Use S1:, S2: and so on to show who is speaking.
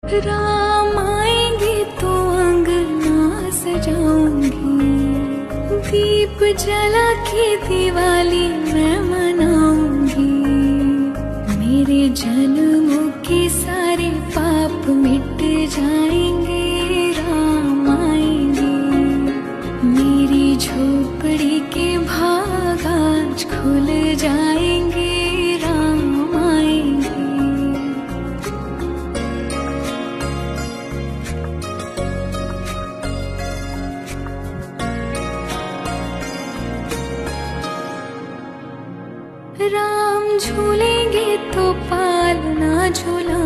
S1: राम आएंगे तो अंगना सजाऊंगी, दीप जला के दिवाली मैं मनाऊंगी। मेरे जन्मों के सारे पाप मिट जाएंगे, राम आएंगे। मेरी झोपड़ी के भाग आज खुल जाएंगे, राम आएंगे। राम झूलेंगे तो पालना झूला